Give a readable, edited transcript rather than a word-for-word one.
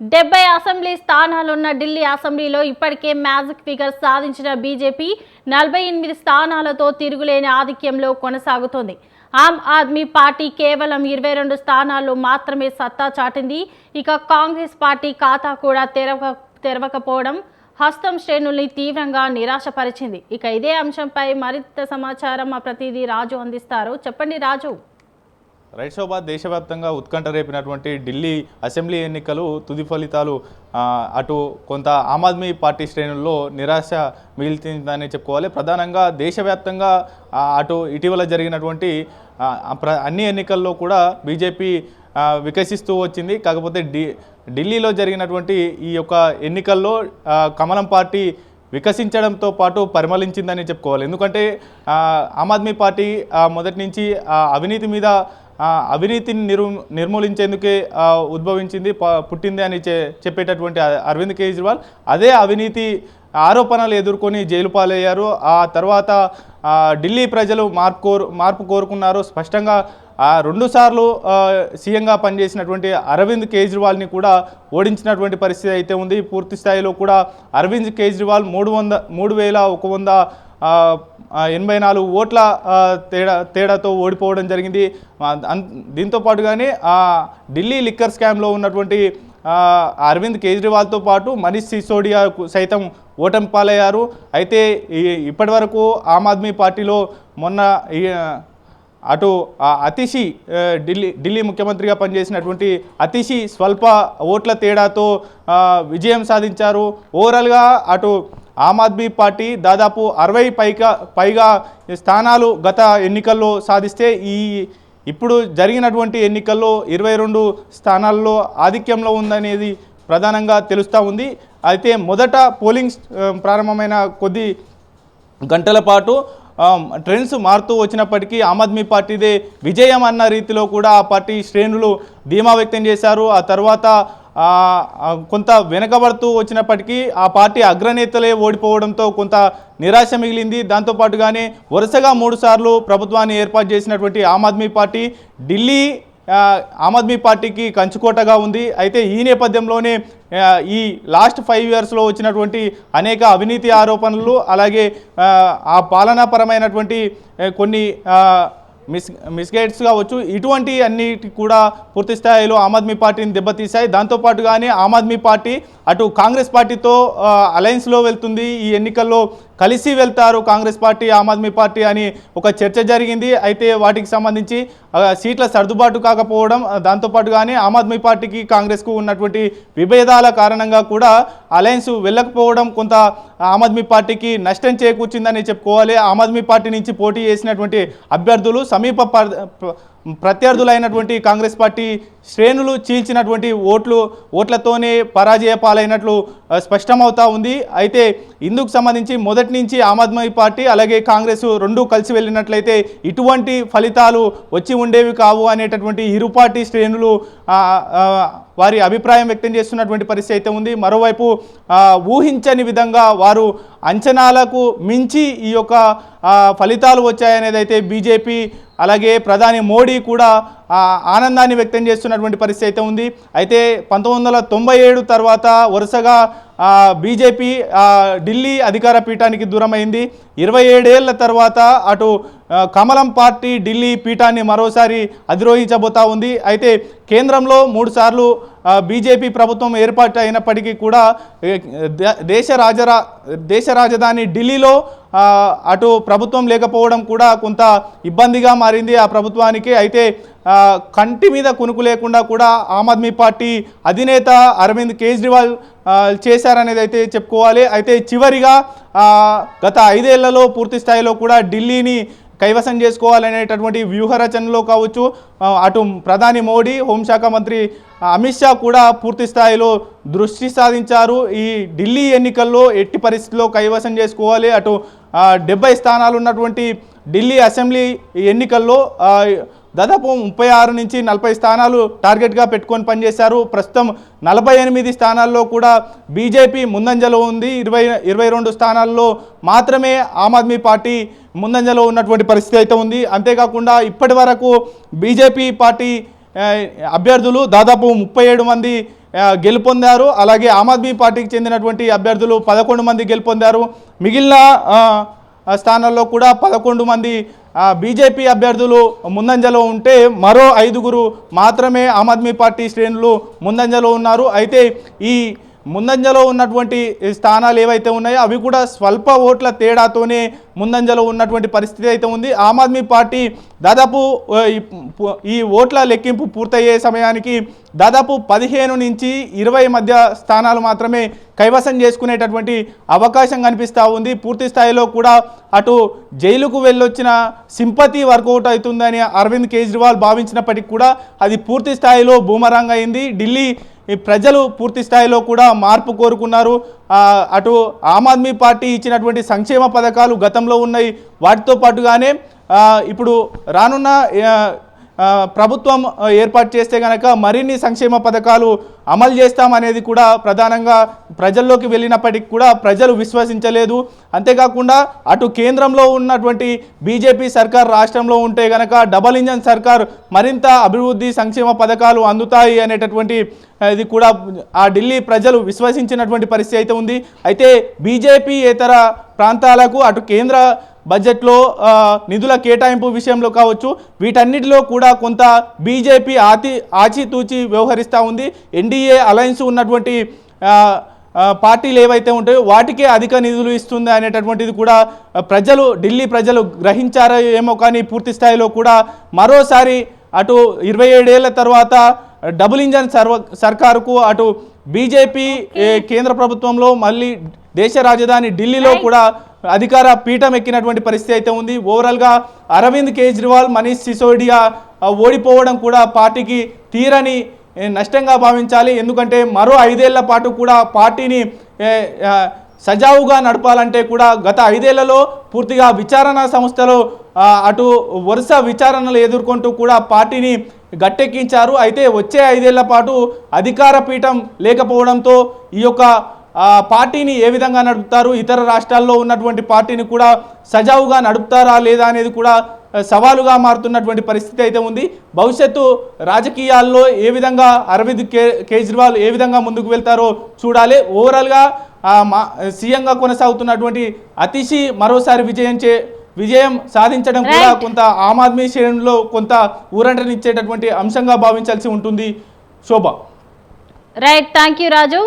70 assembly స్థానాలున్న Delhi అసెంబ్లీలో ఇప్పటికే magic figure సాధించిన బీజేపీ 48 స్థానాలతో తిరుగులేని ఆధిక్యంలో కొనసాగుతోంది. ఆమ్ ఆద్మీ పార్టీ కేవలం 22 స్థానాల్లో మాత్రమే సత్తా చాటింది. ఇక కాంగ్రెస్ పార్టీ ఖాతా కూడా తెరవకపోవడం హస్తం శ్రేణుల్ని తీవ్రంగా నిరాశపరిచింది. ఇక ఇదే అంశంపై మరింత సమాచారం మా ప్రతినిధి రాజు అందిస్తారు. చెప్పండి రాజు. రైట్ శోభా, దేశవ్యాప్తంగా ఉత్కంఠ రేపినటువంటి ఢిల్లీ అసెంబ్లీ ఎన్నికలు తుది ఫలితాలు అటు కొంత ఆమ్ ఆద్మీ పార్టీ శ్రేణుల్లో నిరాశ మిగిల్చిందని చెప్పుకోవాలి. ప్రధానంగా దేశవ్యాప్తంగా అటు ఇటీవల జరిగినటువంటి అన్ని ఎన్నికల్లో కూడా బీజేపీ వికసిస్తూ వచ్చింది. కాకపోతే ఢిల్లీలో జరిగినటువంటి ఈ యొక్క ఎన్నికల్లో కమలం పార్టీ వికసించడంతో పాటు పరిమళించిందని చెప్పుకోవాలి. ఎందుకంటే ఆమ్ ఆద్మీ పార్టీ మొదటి నుంచి అవినీతిని నిర్మూలించేందుకే ఉద్భవించింది, పుట్టింది అని చెప్పేటటువంటి అరవింద్ కేజ్రీవాల్ అదే అవినీతి ఆరోపణలు ఎదుర్కొని జైలు పాలయ్యారు. ఆ తర్వాత ఢిల్లీ ప్రజలు మార్పు కోరుకున్నారు. స్పష్టంగా 2 సార్లు సీఎంగా పనిచేసినటువంటి అరవింద్ కేజ్రీవాల్ని కూడా ఓడించినటువంటి పరిస్థితి అయితే ఉంది. పూర్తి స్థాయిలో కూడా అరవింద్ కేజ్రీవాల్ 384 ఓట్ల తేడాతో ఓడిపోవడం జరిగింది. దీంతో పాటుగానే ఢిల్లీ లిక్కర్ స్కామ్లో ఉన్నటువంటి అరవింద్ కేజ్రీవాల్తో పాటు మనీష్ సిసోడియా సైతం ఓటమి పాలయ్యారు. అయితే ఇప్పటి వరకు ఆమ్ ఆద్మీ పార్టీలో మొన్న అటు అతిషి ఢిల్లీ ముఖ్యమంత్రిగా పనిచేసినటువంటి అతిషి స్వల్ప ఓట్ల తేడాతో విజయం సాధించారు. ఓవరాల్గా అటు ఆమ్ ఆద్మీ పార్టీ దాదాపు 60 పైగా స్థానాలు గత ఎన్నికల్లో సాధిస్తే ఇప్పుడు జరిగినటువంటి ఎన్నికల్లో 22 స్థానాల్లో ఆధిక్యంలో ఉందనేది ప్రధానంగా తెలుస్తూ ఉంది. అయితే మొదట పోలింగ్ ప్రారంభమైన కొద్ది గంటల పాటు ట్రెండ్స్ మారుతూ వచ్చినప్పటికీ ఆమ్ ఆద్మీ పార్టీదే విజయం అన్న రీతిలో కూడా ఆ పార్టీ శ్రేణులు ధీమా వ్యక్తం చేశారు. ఆ తర్వాత కొంత వెనకబడుతూ వచ్చినప్పటికీ ఆ పార్టీ అగ్రనేతలే ఓడిపోవడంతో కొంత నిరాశ మిగిలింది. దాంతోపాటుగానే వరుసగా 3 సార్లు ప్రభుత్వాన్ని ఏర్పాటు చేసినటువంటి ఆమ్ ఆద్మీ పార్టీ ఢిల్లీ ఆమ్ ఆద్మీ పార్టీకి కంచుకోటగా ఉంది. అయితే ఈ నేపథ్యంలోనే ఈ లాస్ట్ 5 ఇయర్స్లో వచ్చినటువంటి అనేక అవినీతి ఆరోపణలు, అలాగే ఆ పాలనాపరమైనటువంటి కొన్ని మిస్గైడ్స్ కావచ్చు, ఇటువంటి అన్నిటి కూడా పూర్తి స్థాయిలో ఆమ్ ఆద్మీ పార్టీని దెబ్బతీశాయి. దాంతోపాటుగానే ఆమ్ ఆద్మీ పార్టీ అటు కాంగ్రెస్ పార్టీతో అలయన్స్లో వెళ్తుంది. ఈ ఎన్నికల్లో కలిసి వెళ్తారు కాంగ్రెస్ పార్టీ ఆమ్ ఆద్మీ పార్టీ అని ఒక చర్చ జరిగింది. అయితే వాటికి సంబంధించి సీట్ల సర్దుబాటు కాకపోవడం, దాంతోపాటుగానే ఆమ్ ఆద్మీ పార్టీకి కాంగ్రెస్కు ఉన్నటువంటి విభేదాల కారణంగా కూడా అలయన్స్ వెళ్ళకపోవడం కొంత ఆమ్ ఆద్మీ పార్టీకి నష్టం చేకూర్చిందని చెప్పుకోవాలి. ఆమ్ ఆద్మీ పార్టీ నుంచి పోటీ చేసినటువంటి అభ్యర్థులు సమీప ప్రత్యర్థులైనటువంటి కాంగ్రెస్ పార్టీ శ్రేణులు చీల్చినటువంటి ఓట్లతోనే పరాజయ పాలైనట్లు స్పష్టమవుతా ఉంది. అయితే ఇందుకు సంబంధించి మొదటి నుంచి ఆమ్ ఆద్మీ పార్టీ అలాగే కాంగ్రెస్ రెండూ కలిసి వెళ్ళినట్లయితే ఇటువంటి ఫలితాలు వచ్చి ఉండేవి కావు అనేటటువంటి ఇరు పార్టీ శ్రేణులు వారి అభిప్రాయం వ్యక్తం చేస్తున్నటువంటి పరిస్థితి అయితే ఉంది. మరోవైపు ఊహించని విధంగా వారు అంచనాలకు మించి ఈ యొక్క ఫలితాలు వచ్చాయనేది అయితే బీజేపీ అలాగే ప్రధాని మోడీ కూడా ఆనందాన్ని వ్యక్తం చేస్తున్నటువంటి పరిస్థితి అయితే ఉంది. అయితే 1997 తర్వాత వరుసగా బీజేపీ ఢిల్లీ అధికార పీఠానికి దూరమైంది. 27 ఏళ్ల తర్వాత అటు కమలం పార్టీ ఢిల్లీ పీఠాన్ని మరోసారి అధిరోహించబోతా ఉంది. అయితే కేంద్రంలో 3 సార్లు బీజేపీ ప్రభుత్వం ఏర్పాటు అయినప్పటికీ కూడా దేశ రాజధాని ఢిల్లీలో అటు ప్రభుత్వం లేకపోవడం కూడా కొంత ఇబ్బందిగా మారింది ఆ ప్రభుత్వానికి. అయితే కంటి మీద కునుకు లేకుండా కూడా ఆమ్ ఆద్మీ పార్టీ అధినేత అరవింద్ కేజ్రీవాల్ చేశారనేది అయితే చెప్పుకోవాలి. అయితే చివరిగా గత 5 ఏళ్లలో పూర్తి స్థాయిలో కూడా ఢిల్లీని కైవసం చేసుకోవాలనేటటువంటి వ్యూహరచనలో కావచ్చు, అటు ప్రధాని మోడీ, హోంశాఖ మంత్రి అమిత్ షా కూడా పూర్తి స్థాయిలో దృష్టి సాధించారు. ఈ ఢిల్లీ ఎన్నికల్లో ఎట్టి పరిస్థితుల్లో కైవసం చేసుకోవాలి. అటు 70 స్థానాలు ఉన్నటువంటి ఢిల్లీ అసెంబ్లీ ఎన్నికల్లో దాదాపు 36 నుంచి 40 స్థానాలు టార్గెట్గా పెట్టుకొని పనిచేశారు. ప్రస్తుతం 48 స్థానాల్లో కూడా బీజేపీ ముందంజలో ఉంది. 22 స్థానాల్లో మాత్రమే ఆమ్ ఆద్మీ పార్టీ ముందంజలో ఉన్నటువంటి పరిస్థితి అయితే ఉంది. అంతేకాకుండా ఇప్పటి వరకు బీజేపీ పార్టీ అభ్యర్థులు దాదాపు 37 మంది గెలుపొందారు. అలాగే ఆమ్ ఆద్మీ పార్టీకి చెందినటువంటి అభ్యర్థులు 11 మంది గెలుపొందారు. మిగిలిన స్థానాల్లో కూడా 11 మంది బీజేపీ అభ్యర్థులు ముందంజలో ఉంటే మరో 5గురు మాత్రమే ఆమ్ ఆద్మీ పార్టీ శ్రేణులు ముందంజలో ఉన్నారు. అయితే ఈ ముందంజలో ఉన్నటువంటి స్థానాలు ఏవైతే ఉన్నాయో అవి కూడా స్వల్ప ఓట్ల తేడాతోనే ముందంజలో ఉన్నటువంటి పరిస్థితి అయితే ఉంది. ఆమ్ ఆద్మీ పార్టీ దాదాపు ఈ ఓట్ల లెక్కింపు పూర్తయ్యే సమయానికి దాదాపు 15 నుంచి 20 మధ్య స్థానాలు మాత్రమే కైవసం చేసుకునేటటువంటి అవకాశం కనిపిస్తూ ఉంది. పూర్తి స్థాయిలో కూడా అటు జైలుకు వెళ్ళొచ్చిన సింపతి వర్కౌట్ అవుతుందని అరవింద్ కేజ్రీవాల్ భావించినప్పటికీ కూడా అది పూర్తి స్థాయిలో బూమరాంగ్ అయింది. ఢిల్లీ ఈ ప్రజలు పూర్తి స్థాయిలో కూడా మార్పు కోరుకున్నారు. అటు ఆమ్ ఆద్మీ పార్టీ ఇచ్చినటువంటి సంక్షేమ పథకాలు గతంలో ఉన్నాయి, వాటితో పాటుగానే ఇప్పుడు రానున్న ప్రభుత్వం ఏర్పాటు చేస్తే కనుక మరిన్ని సంక్షేమ పథకాలు అమలు చేస్తామనేది కూడా ప్రధానంగా ప్రజల్లోకి వెళ్ళినప్పటికీ కూడా ప్రజలు విశ్వసించలేదు. అంతేకాకుండా అటు కేంద్రంలో ఉన్నటువంటి బీజేపీ సర్కార్ రాష్ట్రంలో ఉంటే కనుక డబల్ ఇంజన్ సర్కార్ మరింత అభివృద్ధి సంక్షేమ పథకాలు అందుతాయి అనేటటువంటి ఇది కూడా ఆ ఢిల్లీ ప్రజలు విశ్వసించినటువంటి పరిస్థితి అయితే ఉంది. అయితే బీజేపీ ఇతర ప్రాంతాలకు అటు కేంద్ర బడ్జెట్లో నిధుల కేటాయింపు విషయంలో కావచ్చు, వీటన్నిటిలో కూడా కొంత బీజేపీ ఆచితూచి వ్యవహరిస్తూ ఉంది. ఎన్డీఏ అలయన్స్ ఉన్నటువంటి పార్టీలు ఏవైతే ఉంటాయో వాటికే అధిక నిధులు ఇస్తుంది అనేటటువంటిది కూడా ఢిల్లీ ప్రజలు గ్రహించారో ఏమో, కానీ పూర్తి స్థాయిలో కూడా మరోసారి అటు 27 ఏళ్ల తర్వాత డబుల్ ఇంజన్ సర్కారుకు అటు బీజేపీ కేంద్ర ప్రభుత్వంలో మళ్ళీ దేశ రాజధాని ఢిల్లీలో కూడా అధికార పీఠం ఎక్కినటువంటి పరిస్థితి అయితే ఉంది. ఓవరాల్గా అరవింద్ కేజ్రీవాల్, మనీష్ సిసోడియా ఓడిపోవడం కూడా పార్టీకి తీరని నష్టంగా భావించాలి. ఎందుకంటే మరో 5 ఏళ్ల పాటు కూడా పార్టీని సజావుగా నడపాలంటే కూడా గత 5 ఏళ్లలో పూర్తిగా విచారణ సంస్థలు అటు వరుస విచారణలు ఎదుర్కొంటూ కూడా పార్టీని గట్టెక్కించారు. అయితే వచ్చే 5 ఏళ్ల పాటు అధికార పీఠం లేకపోవడంతో ఈ యొక్క పార్టీని ఏ విధంగా నడుపుతారు, ఇతర రాష్ట్రాల్లో ఉన్నటువంటి పార్టీని కూడా సజావుగా నడుపుతారా లేదా అనేది కూడా సవాలుగా మారుతున్నటువంటి పరిస్థితి అయితే ఉంది. భవిష్యత్తు రాజకీయాల్లో ఏ విధంగా అరవింద్ కేజ్రీవాల్ ఏ విధంగా ముందుకు వెళ్తారో చూడాలి. ఓవరాల్గా సీఎంగా కొనసాగుతున్నటువంటి అతిషి మరోసారి విజయం సాధించడం కూడా కొంత ఆమ్ ఆద్మీ శ్రేణుల్లో కొంత ఊరంటనిచ్చేటటువంటి అంశంగా భావించాల్సి ఉంటుంది. Shobha. Right, thank you Raju.